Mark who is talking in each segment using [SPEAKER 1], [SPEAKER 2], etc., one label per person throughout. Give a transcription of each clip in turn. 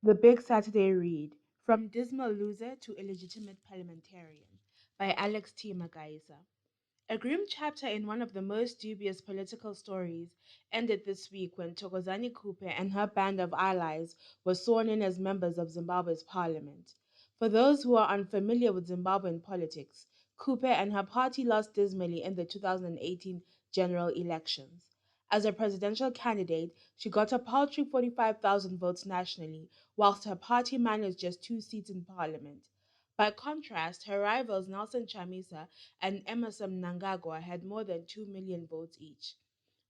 [SPEAKER 1] The Big Saturday Read: From Dismal Loser to Illegitimate Parliamentarian by Alex T. Magaisa. A grim chapter in one of the most dubious political stories ended this week when Thokozani Khupe and her band of allies were sworn in as members of Zimbabwe's parliament. For those who are unfamiliar with Zimbabwean politics, Khupe and her party lost dismally in the 2018 general elections. As a presidential candidate, she got a paltry 45,000 votes nationally, whilst her party managed just 2 seats in parliament. By contrast, her rivals Nelson Chamisa and Emmerson Mnangagwa had more than 2 million votes each.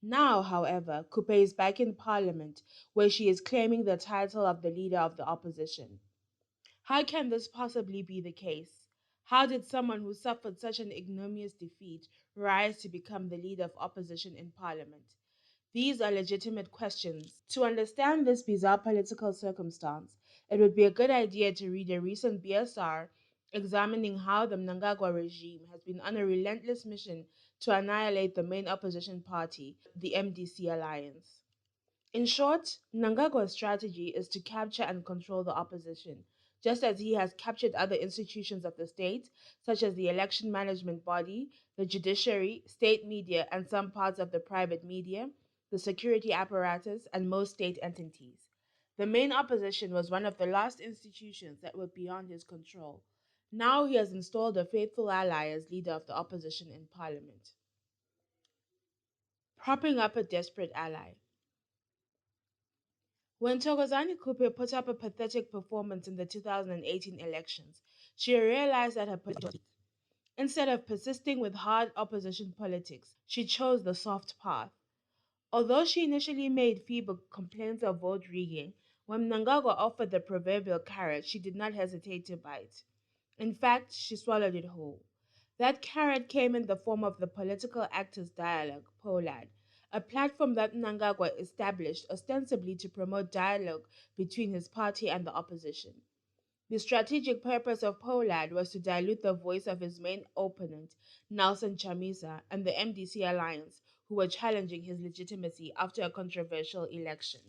[SPEAKER 1] Now, however, Khupe is back in parliament, where she is claiming the title of the leader of the opposition. How can this possibly be the case? How did someone who suffered such an ignominious defeat rise to become the leader of opposition in parliament? These are legitimate questions. To understand this bizarre political circumstance, it would be a good idea to read a recent BSR examining how the Mnangagwa regime has been on a relentless mission to annihilate the main opposition party, the MDC alliance. In short, Mnangagwa's strategy is to capture and control the opposition, just as he has captured other institutions of the state, such as the election management body, the judiciary, state media, and some parts of the private media, the security apparatus, and most state entities. The main opposition was one of the last institutions that were beyond his control. Now he has installed a faithful ally as leader of the opposition in parliament. Propping up a desperate ally. When Thokozani Khupe put up a pathetic performance in the 2018 elections, she realized that her politics, instead of persisting with hard opposition politics, she chose the soft path. Although she initially made feeble complaints of vote rigging, when Mnangagwa offered the proverbial carrot, she did not hesitate to bite. In fact, she swallowed it whole. That carrot came in the form of the Political Actors Dialogue, POLAD, a platform that Mnangagwa established ostensibly to promote dialogue between his party and the opposition. The strategic purpose of POLAD was to dilute the voice of his main opponent, Nelson Chamisa, and the MDC alliance, who were challenging his legitimacy after a controversial election.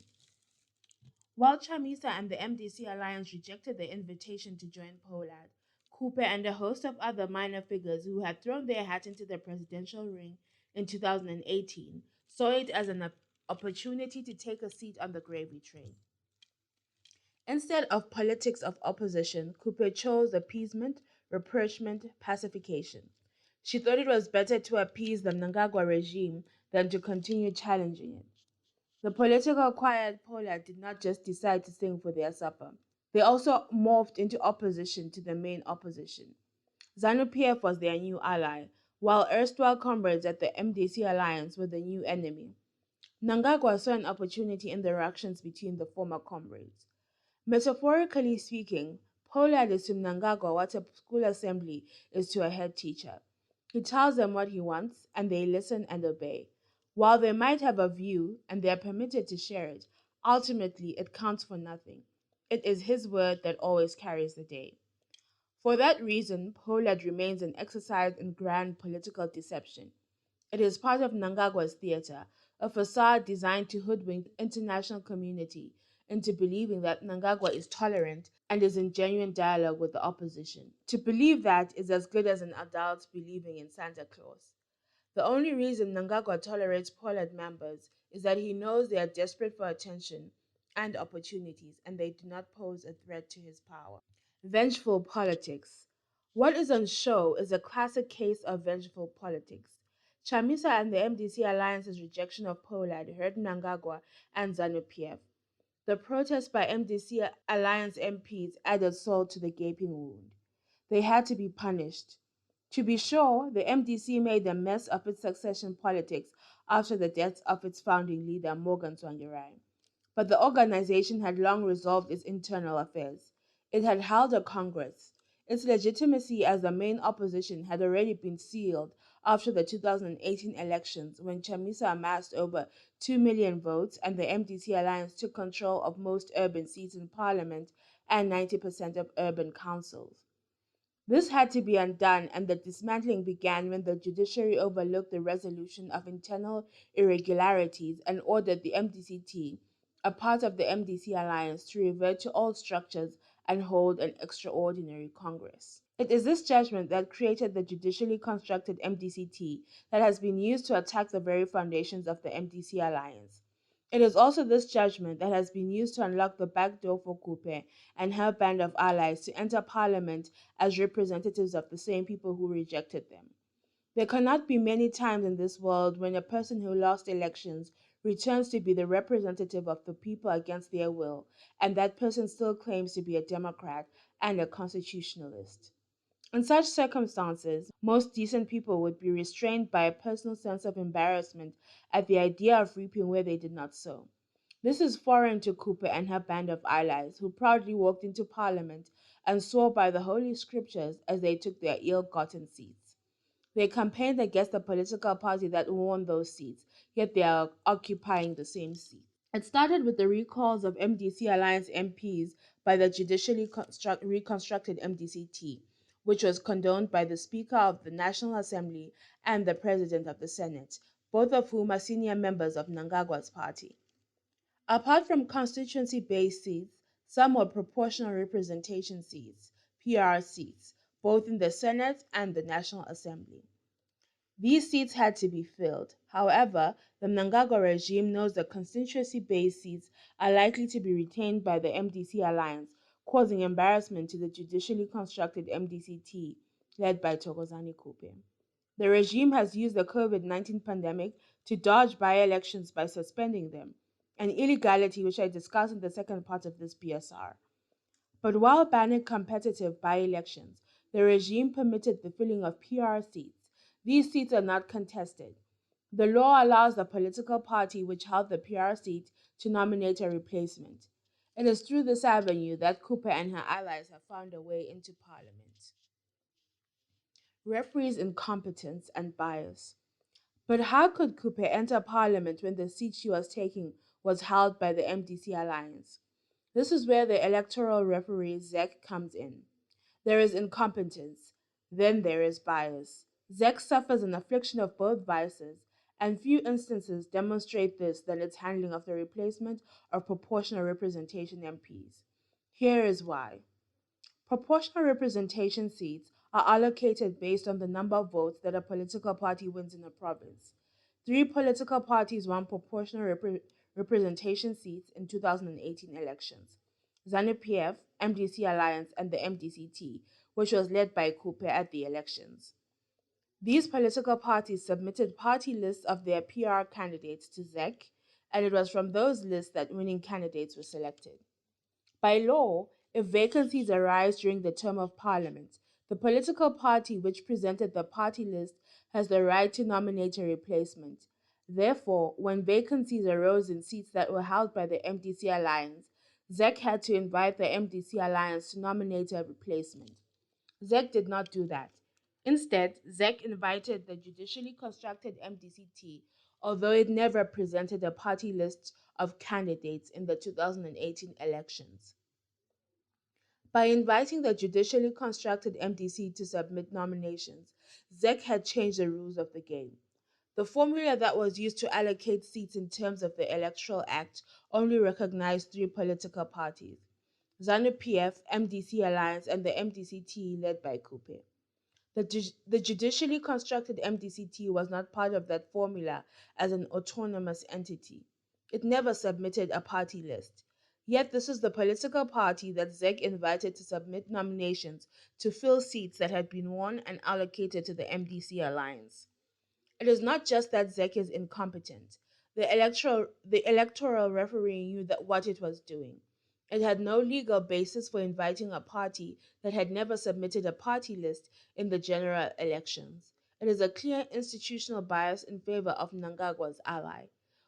[SPEAKER 1] While Chamisa and the MDC alliance rejected the invitation to join POLAD, Khupe and a host of other minor figures who had thrown their hat into the presidential ring in 2018 saw it as an opportunity to take a seat on the gravy train. Instead of politics of opposition, Khupe chose appeasement, rapprochement, pacification. She thought it was better to appease the Mnangagwa regime than to continue challenging it. The political quiet polar did not just decide to sing for their supper. They also morphed into opposition to the main opposition. ZANU-PF was their new ally, while erstwhile comrades at the MDC alliance were the new enemy. Mnangagwa saw an opportunity in the ructions between the former comrades. Metaphorically speaking, Pollard is to Mnangagwa what a school assembly is to a head teacher. He tells them what he wants, and they listen and obey. While they might have a view, and they are permitted to share it, ultimately it counts for nothing. It is his word that always carries the day. For that reason, Pollard remains an exercise in grand political deception. It is part of Mnangagwa's theater, a facade designed to hoodwink the international community into believing that Mnangagwa is tolerant and is in genuine dialogue with the opposition. To believe that is as good as an adult believing in Santa Claus. The only reason Mnangagwa tolerates Pollard members is that he knows they are desperate for attention and opportunities, and they do not pose a threat to his power. Vengeful politics. What is on show is a classic case of vengeful politics. Chamisa and the MDC alliance's rejection of Pollard hurt Mnangagwa and ZANU-PF. The protest by MDC alliance MPs added salt to the gaping wound. They had to be punished. To be sure, the MDC made a mess of its succession politics after the death of its founding leader, Morgan Tsvangirai. But the organization had long resolved its internal affairs. It had held a congress. Its legitimacy as the main opposition had already been sealed after the 2018 elections when Chamisa amassed over 2 million votes and the MDC alliance took control of most urban seats in parliament and 90% of urban councils. This had to be undone, and the dismantling began when the judiciary overlooked the resolution of internal irregularities and ordered the MDCT, a part of the MDC alliance, to revert to old structures and hold an extraordinary Congress. It is this judgment that created the judicially constructed MDCT that has been used to attack the very foundations of the MDC alliance. It is also this judgment that has been used to unlock the back door for Khupe and her band of allies to enter parliament as representatives of the same people who rejected them. There cannot be many times in this world when a person who lost elections returns to be the representative of the people against their will, and that person still claims to be a Democrat and a constitutionalist. In such circumstances, most decent people would be restrained by a personal sense of embarrassment at the idea of reaping where they did not sow. This is foreign to Cooper and her band of allies, who proudly walked into Parliament and swore by the Holy Scriptures as they took their ill gotten seats. They campaigned against the political party that won those seats, yet they are occupying the same seat. It started with the recalls of MDC Alliance MPs by the judicially reconstructed MDCT, which was condoned by the Speaker of the National Assembly and the President of the Senate, both of whom are senior members of Mnangagwa's party. Apart from constituency-based seats, some were proportional representation seats, PR seats, both in the Senate and the National Assembly. These seats had to be filled. However, the Mnangagwa regime knows that constituency-based seats are likely to be retained by the MDC alliance, causing embarrassment to the judicially constructed MDCT led by Thokozani Khupe. The regime has used the COVID-19 pandemic to dodge by-elections by suspending them, an illegality which I discuss in the second part of this PSR. But while banning competitive by-elections, the regime permitted the filling of PR seats. These seats are not contested. The law allows the political party which held the PR seat to nominate a replacement. It is through this avenue that Cooper and her allies have found a way into parliament. Referees' incompetence and bias. But how could Cooper enter parliament when the seat she was taking was held by the MDC alliance? This is where the electoral referee Zek comes in. There is incompetence, then there is bias. Zek suffers an affliction of both vices, and few instances demonstrate this than its handling of the replacement of proportional representation MPs. Here is why. Proportional representation seats are allocated based on the number of votes that a political party wins in a province. Three political parties won proportional representation seats in 2018 elections: ZANU-PF, MDC Alliance, and the MDCT, which was led by Khupe at the elections. These political parties submitted party lists of their PR candidates to ZEC, and it was from those lists that winning candidates were selected. By law, if vacancies arise during the term of parliament, the political party which presented the party list has the right to nominate a replacement. Therefore, when vacancies arose in seats that were held by the MDC Alliance, ZEC had to invite the MDC Alliance to nominate a replacement. ZEC did not do that. Instead, ZEC invited the judicially constructed MDCT, although it never presented a party list of candidates in the 2018 elections. By inviting the judicially constructed MDC to submit nominations, ZEC had changed the rules of the game. The formula that was used to allocate seats in terms of the Electoral Act only recognized three political parties: ZANU-PF, MDC Alliance, and the MDCT led by Khupe. The judicially constructed MDCT was not part of that formula as an autonomous entity. It never submitted a party list. Yet this is the political party that ZEC invited to submit nominations to fill seats that had been won and allocated to the MDC alliance. It is not just that ZEC is incompetent. The electoral referee knew that what it was doing. It had no legal basis for inviting a party that had never submitted a party list in the general elections. It is a clear institutional bias in favor of Mnangagwa's ally.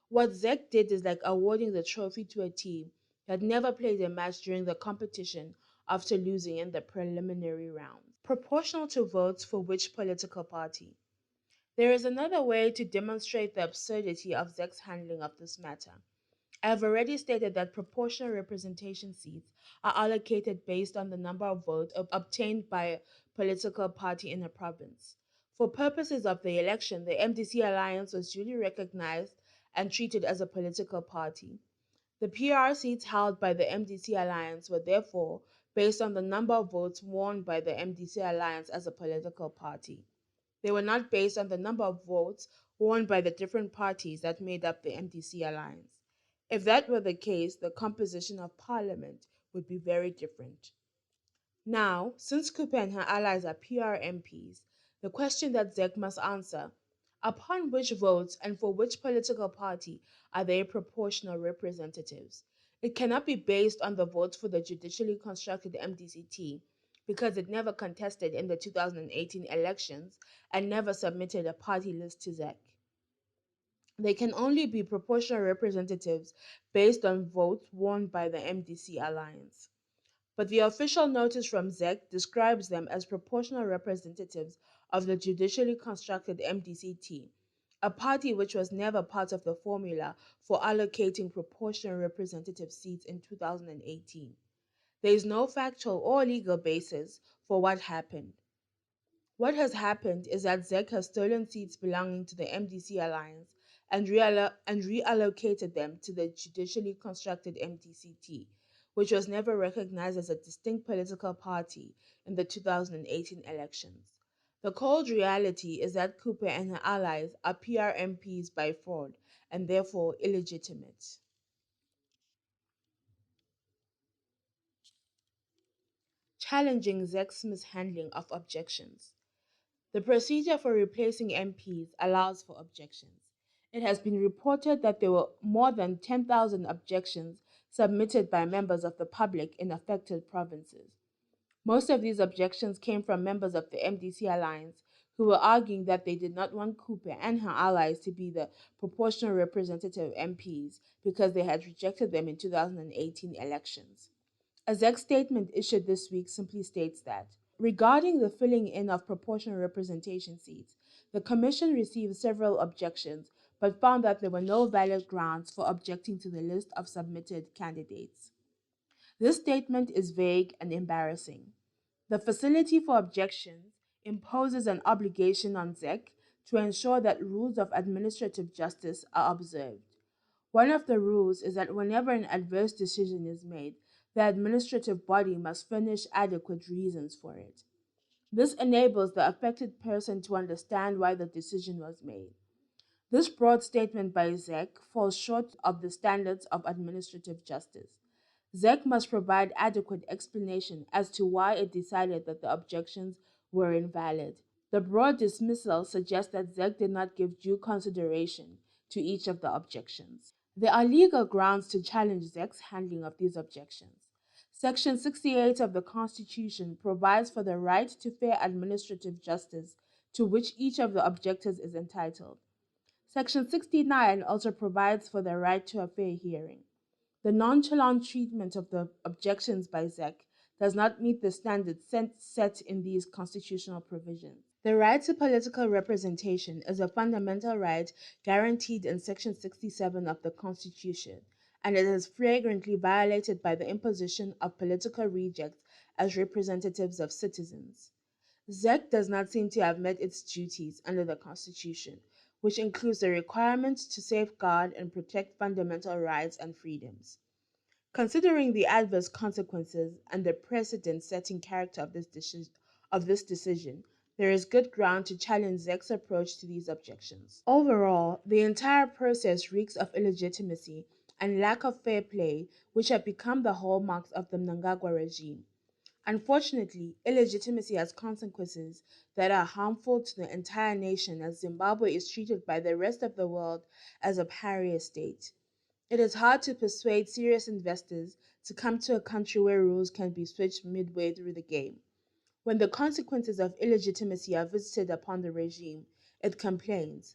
[SPEAKER 1] What ZEC did is like awarding the trophy to a team that never played a match during the competition after losing in the preliminary rounds. Proportional to votes for which political party? There is another way to demonstrate the absurdity of ZEC's handling of this matter. I have already stated that proportional representation seats are allocated based on the number of votes obtained by a political party in a province. For purposes of the election, the MDC alliance was duly recognized and treated as a political party. The PR seats held by the MDC alliance were therefore based on the number of votes won by the MDC alliance as a political party. They were not based on the number of votes won by the different parties that made up the MDC alliance. If that were the case, the composition of parliament would be very different. Now, since Khupe and her allies are PR MPs, the question that ZEC must answer: upon which votes and for which political party are they proportional representatives? It cannot be based on the votes for the judicially constructed MDCT because it never contested in the 2018 elections and never submitted a party list to ZEC. They can only be proportional representatives based on votes won by the MDC alliance. But the official notice from ZEC describes them as proportional representatives of the judicially constructed MDCT, a party which was never part of the formula for allocating proportional representative seats in 2018. There is no factual or legal basis for what happened. What has happened is that ZEC has stolen seats belonging to the MDC alliance and reallocated them to the judicially constructed MDCT, which was never recognized as a distinct political party in the 2018 elections. The cold reality is that Khupe and her allies are PR MPs by fraud and therefore illegitimate. Challenging ZEC's mishandling of objections. The procedure for replacing MPs allows for objections. It has been reported that there were more than 10,000 objections submitted by members of the public in affected provinces. Most of these objections came from members of the MDC alliance who were arguing that they did not want Khupe and her allies to be the proportional representative MPs because they had rejected them in 2018 elections. A ZEC statement issued this week simply states that regarding the filling in of proportional representation seats, the Commission received several objections but found that there were no valid grounds for objecting to the list of submitted candidates. This statement is vague and embarrassing. The Facility for Objections imposes an obligation on ZEC to ensure that rules of administrative justice are observed. One of the rules is that whenever an adverse decision is made, the administrative body must furnish adequate reasons for it. This enables the affected person to understand why the decision was made. This broad statement by ZEC falls short of the standards of administrative justice. ZEC must provide adequate explanation as to why it decided that the objections were invalid. The broad dismissal suggests that ZEC did not give due consideration to each of the objections. There are legal grounds to challenge ZEC's handling of these objections. Section 68 of the Constitution provides for the right to fair administrative justice to which each of the objectors is entitled. Section 69 also provides for the right to a fair hearing. The nonchalant treatment of the objections by ZEC does not meet the standards set in these constitutional provisions. The right to political representation is a fundamental right guaranteed in Section 67 of the Constitution, and it is flagrantly violated by the imposition of political rejects as representatives of citizens. ZEC does not seem to have met its duties under the Constitution, which includes the requirement to safeguard and protect fundamental rights and freedoms. Considering the adverse consequences and the precedent-setting character of this decision, there is good ground to challenge ZEC's approach to these objections. Overall, the entire process reeks of illegitimacy and lack of fair play, which have become the hallmarks of the Mnangagwa regime. Unfortunately, illegitimacy has consequences that are harmful to the entire nation as Zimbabwe is treated by the rest of the world as a pariah state. It is hard to persuade serious investors to come to a country where rules can be switched midway through the game. When the consequences of illegitimacy are visited upon the regime, it complains.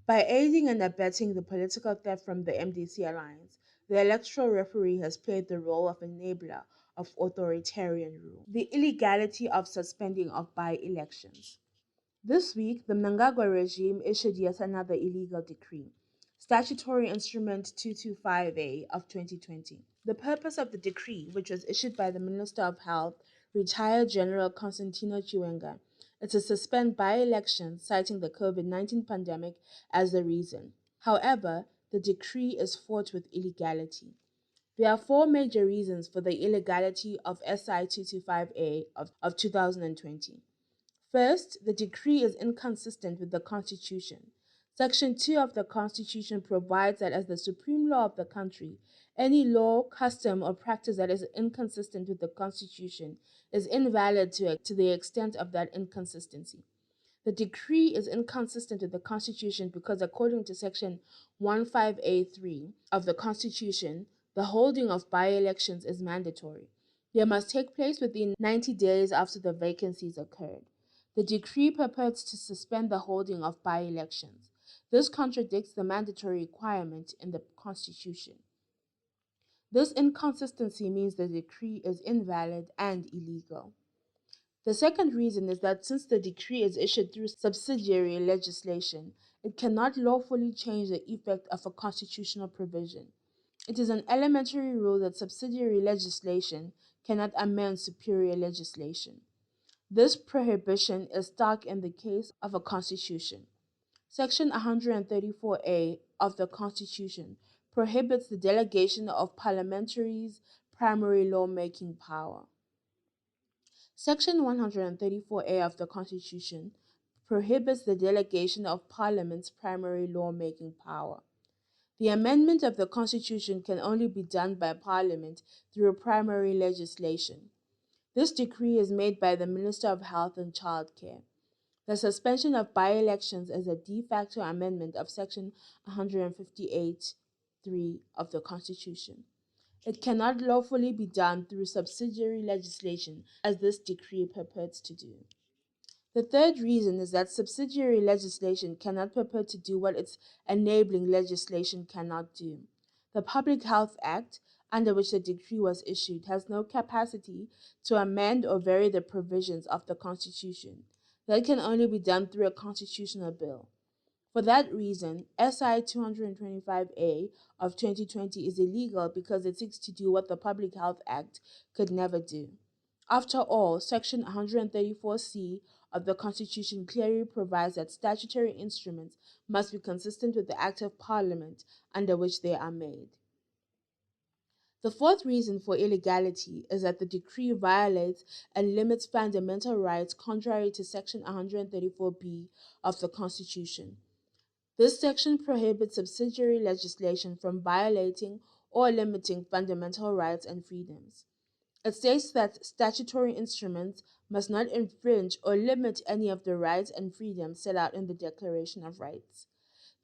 [SPEAKER 1] By aiding and abetting the political theft from the MDC alliance, the electoral referee has played the role of enabler of authoritarian rule. The illegality of suspending of by-elections. This week, the Mnangagwa regime issued yet another illegal decree, Statutory Instrument 225A of 2020. The purpose of the decree, which was issued by the Minister of Health, retired General Constantino Chiwenga, is to suspend by-elections, citing the COVID-19 pandemic as the reason. However, the decree is fraught with illegality. There are four major reasons for the illegality of SI 225A of 2020. First, the decree is inconsistent with the Constitution. Section 2 of the Constitution provides that as the supreme law of the country, any law, custom, or practice that is inconsistent with the Constitution is invalid to the extent of that inconsistency. The decree is inconsistent with the Constitution because, according to Section 15A3 of the Constitution, the holding of by elections is mandatory. They must take place within 90 days after the vacancies occurred. The decree purports to suspend the holding of by elections. This contradicts the mandatory requirement in the Constitution. This inconsistency means the decree is invalid and illegal. The second reason is that since the decree is issued through subsidiary legislation, it cannot lawfully change the effect of a constitutional provision. It is an elementary rule that subsidiary legislation cannot amend superior legislation. This prohibition is stark in the case of a constitution. Section 134A of the Constitution prohibits the delegation of parliamentaries' primary lawmaking power. Section 134A of the Constitution prohibits the delegation of Parliament's primary lawmaking power. The amendment of the Constitution can only be done by Parliament through primary legislation. This decree is made by the Minister of Health and Childcare. The suspension of by-elections is a de facto amendment of Section 158(3) of the Constitution. It cannot lawfully be done through subsidiary legislation, as this decree purports to do. The third reason is that subsidiary legislation cannot purport to do what its enabling legislation cannot do. The Public Health Act, under which the decree was issued, has no capacity to amend or vary the provisions of the Constitution. That can only be done through a constitutional bill. For that reason, SI 225A of 2020 is illegal because it seeks to do what the Public Health Act could never do. After all, Section 134C of the Constitution clearly provides that statutory instruments must be consistent with the Act of Parliament under which they are made. The fourth reason for illegality is that the decree violates and limits fundamental rights contrary to Section 134B of the Constitution. This section prohibits subsidiary legislation from violating or limiting fundamental rights and freedoms. It states that statutory instruments must not infringe or limit any of the rights and freedoms set out in the Declaration of Rights.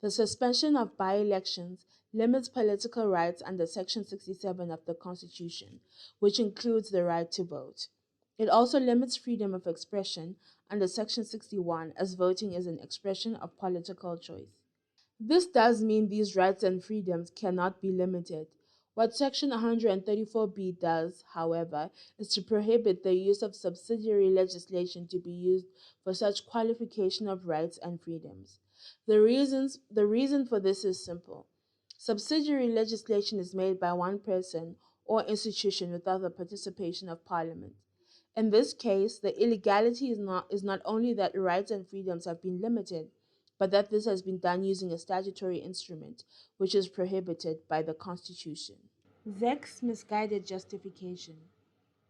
[SPEAKER 1] The suspension of by-elections limits political rights under Section 67 of the Constitution, which includes the right to vote. It also limits freedom of expression under Section 61, as voting is an expression of political choice. This does mean these rights and freedoms cannot be limited. What Section 134B does, however, is to prohibit the use of subsidiary legislation to be used for such qualification of rights and freedoms. The reason for this is simple. Subsidiary legislation is made by one person or institution without the participation of Parliament. In this case, the illegality is not only that rights and freedoms have been limited, but that this has been done using a statutory instrument, which is prohibited by the Constitution. ZEC's misguided justification.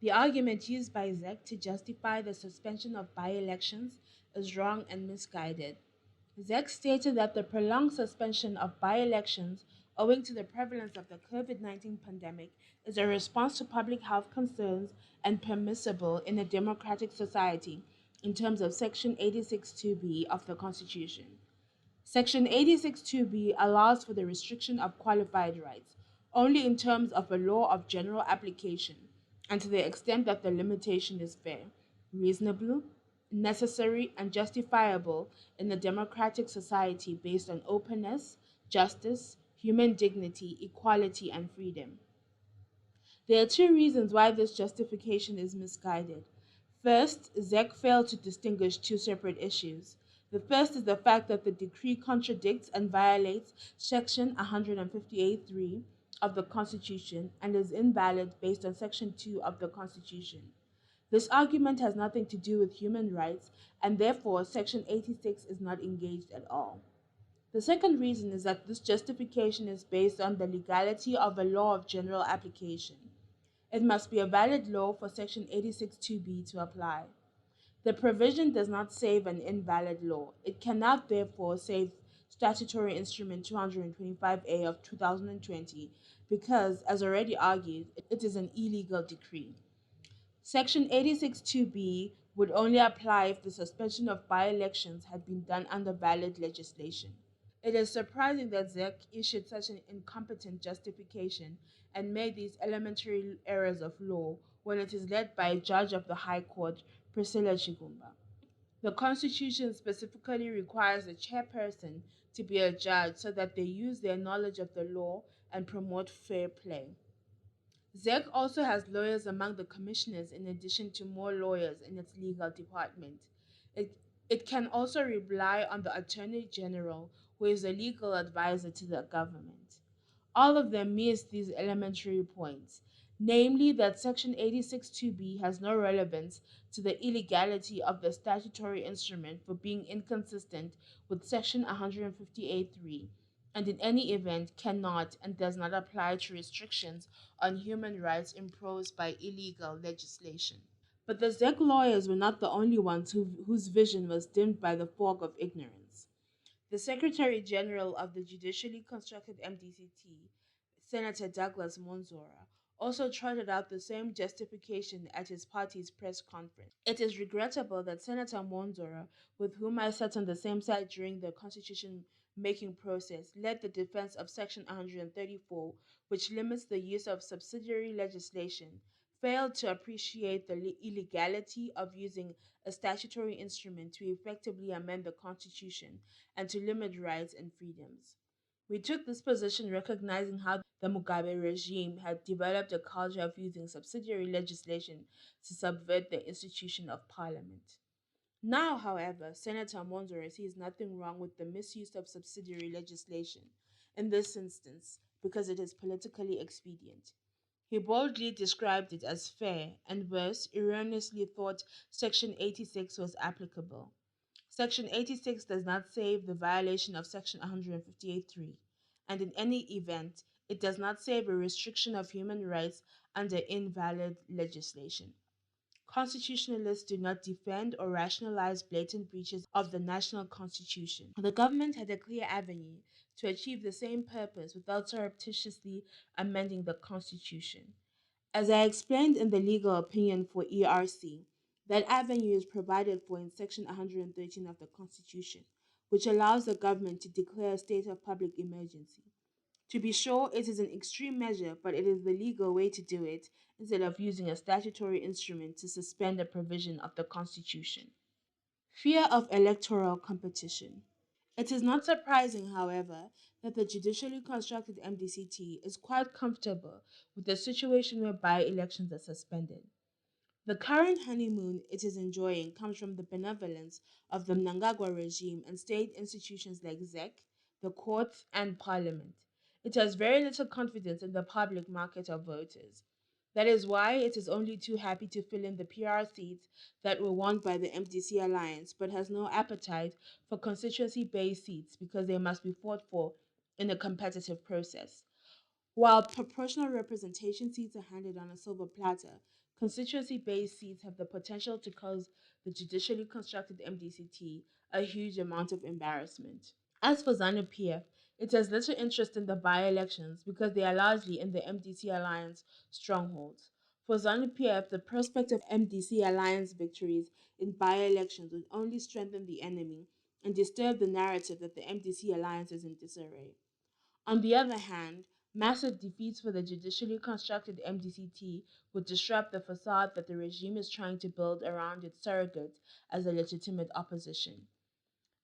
[SPEAKER 1] The argument used by ZEC to justify the suspension of by-elections is wrong and misguided. ZEC stated that the prolonged suspension of by-elections owing to the prevalence of the COVID-19 pandemic is a response to public health concerns and permissible in a democratic society in terms of Section 86(2)(b) of the Constitution. Section 86(2)(b) allows for the restriction of qualified rights only in terms of a law of general application and to the extent that the limitation is fair, reasonable, necessary, and justifiable in a democratic society based on openness, justice, human dignity, equality, and freedom. There are two reasons why this justification is misguided. First, ZEC failed to distinguish two separate issues. The first is the fact that the decree contradicts and violates Section 158(3) of the Constitution and is invalid based on Section 2 of the Constitution. This argument has nothing to do with human rights, and therefore Section 86 is not engaged at all. The second reason is that this justification is based on the legality of a law of general application. It must be a valid law for Section 86(2)(b) to apply. The provision does not save an invalid law. It cannot therefore save Statutory Instrument 225A of 2020 because, as already argued, it is an illegal decree. Section 86(2)(b) would only apply if the suspension of by-elections had been done under valid legislation. It is surprising that ZEC issued such an incompetent justification and made these elementary errors of law when it is led by a judge of the High Court, Priscilla Chigumba. The Constitution specifically requires the chairperson to be a judge so that they use their knowledge of the law and promote fair play. ZEC also has lawyers among the commissioners in addition to more lawyers in its legal department. It, it can also rely on the Attorney General, who is a legal advisor to the government. All of them miss these elementary points, namely that Section 86(2)(b) has no relevance to the illegality of the statutory instrument for being inconsistent with Section 158(3), and in any event cannot and does not apply to restrictions on human rights imposed by illegal legislation. But the ZEC lawyers were not the only ones whose vision was dimmed by the fog of ignorance. The Secretary General of the judicially constructed MDCT, Senator Douglas Monzora, also trotted out the same justification at his party's press conference. It is regrettable that Senator Monzora, with whom I sat on the same side during the constitution making process, led the defense of Section 134, which limits the use of subsidiary legislation, failed to appreciate the illegality of using a statutory instrument to effectively amend the Constitution and to limit rights and freedoms. We took this position recognizing how the Mugabe regime had developed a culture of using subsidiary legislation to subvert the institution of parliament. Now, however, Senator Monzore sees nothing wrong with the misuse of subsidiary legislation in this instance because it is politically expedient. He boldly described it as fair and thus erroneously thought Section 86 was applicable. Section 86 does not save the violation of Section 158(3), and in any event, it does not save a restriction of human rights under invalid legislation. Constitutionalists do not defend or rationalize blatant breaches of the national constitution. The government had a clear avenue to achieve the same purpose without surreptitiously amending the constitution. As I explained in the legal opinion for ERC, that avenue is provided for in Section 113 of the Constitution, which allows the government to declare a state of public emergency. To be sure, it is an extreme measure, but it is the legal way to do it instead of using a statutory instrument to suspend a provision of the Constitution. Fear of electoral competition. It is not surprising, however, that the judicially constructed MDCT is quite comfortable with the situation whereby elections are suspended. The current honeymoon it is enjoying comes from the benevolence of the Mnangagwa regime and state institutions like ZEC, the courts, and parliament. It has very little confidence in the public market of voters. That is why it is only too happy to fill in the PR seats that were won by the MDC alliance, but has no appetite for constituency based seats because they must be fought for in a competitive process. While proportional representation seats are handed on a silver platter, constituency based seats have the potential to cause the judicially constructed MDCT a huge amount of embarrassment. As for ZANU PF, it has little interest in the by elections because they are largely in the MDC alliance strongholds. For ZANU PF, the prospect of MDC alliance victories in by elections would only strengthen the enemy and disturb the narrative that the MDC alliance is in disarray. On the other hand, massive defeats for the judicially constructed MDCT would disrupt the facade that the regime is trying to build around its surrogate as a legitimate opposition.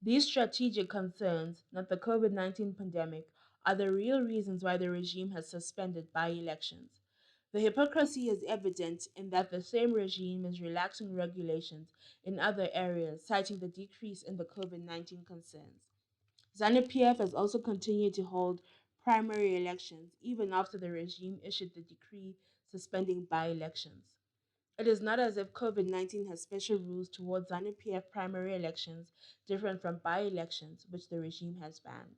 [SPEAKER 1] These strategic concerns, not the COVID-19 pandemic, are the real reasons why the regime has suspended by elections. The hypocrisy is evident in that the same regime is relaxing regulations in other areas, citing the decrease in the COVID-19 concerns. ZANU-PF has also continued to hold primary elections even after the regime issued the decree suspending by-elections. It is not as if COVID 19 has special rules towards ZANU-PF primary elections different from by elections, which the regime has banned.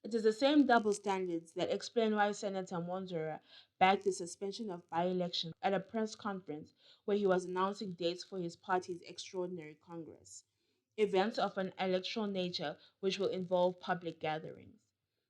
[SPEAKER 1] It is the same double standards that explain why Senator Monzora backed the suspension of by elections at a press conference where he was announcing dates for his party's extraordinary Congress, events of an electoral nature which will involve public gatherings.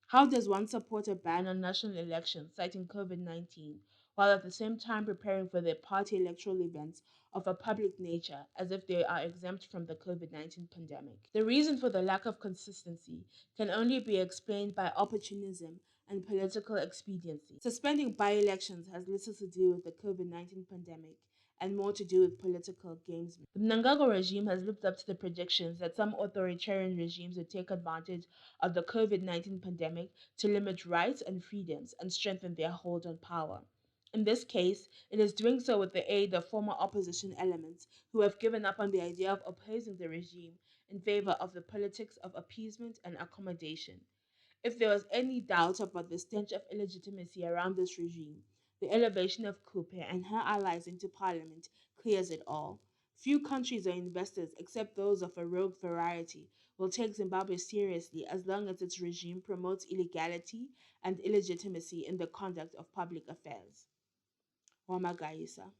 [SPEAKER 1] How does one support a ban on national elections citing COVID 19 while at the same time preparing for their party electoral events of a public nature as if they are exempt from the COVID 19 pandemic? The reason for the lack of consistency can only be explained by opportunism and political expediency. Suspending by elections has little to do with the COVID 19 pandemic and more to do with political games. The Mnangagwa regime has lived up to the predictions that some authoritarian regimes would take advantage of the COVID 19 pandemic to limit rights and freedoms and strengthen their hold on power. In this case, it is doing so with the aid of former opposition elements who have given up on the idea of opposing the regime in favor of the politics of appeasement and accommodation. If there was any doubt about the stench of illegitimacy around this regime, the elevation of Khupe and her allies into parliament clears it all. Few countries or investors, except those of a rogue variety, will take Zimbabwe seriously as long as its regime promotes illegality and illegitimacy in the conduct of public affairs. Magaisa.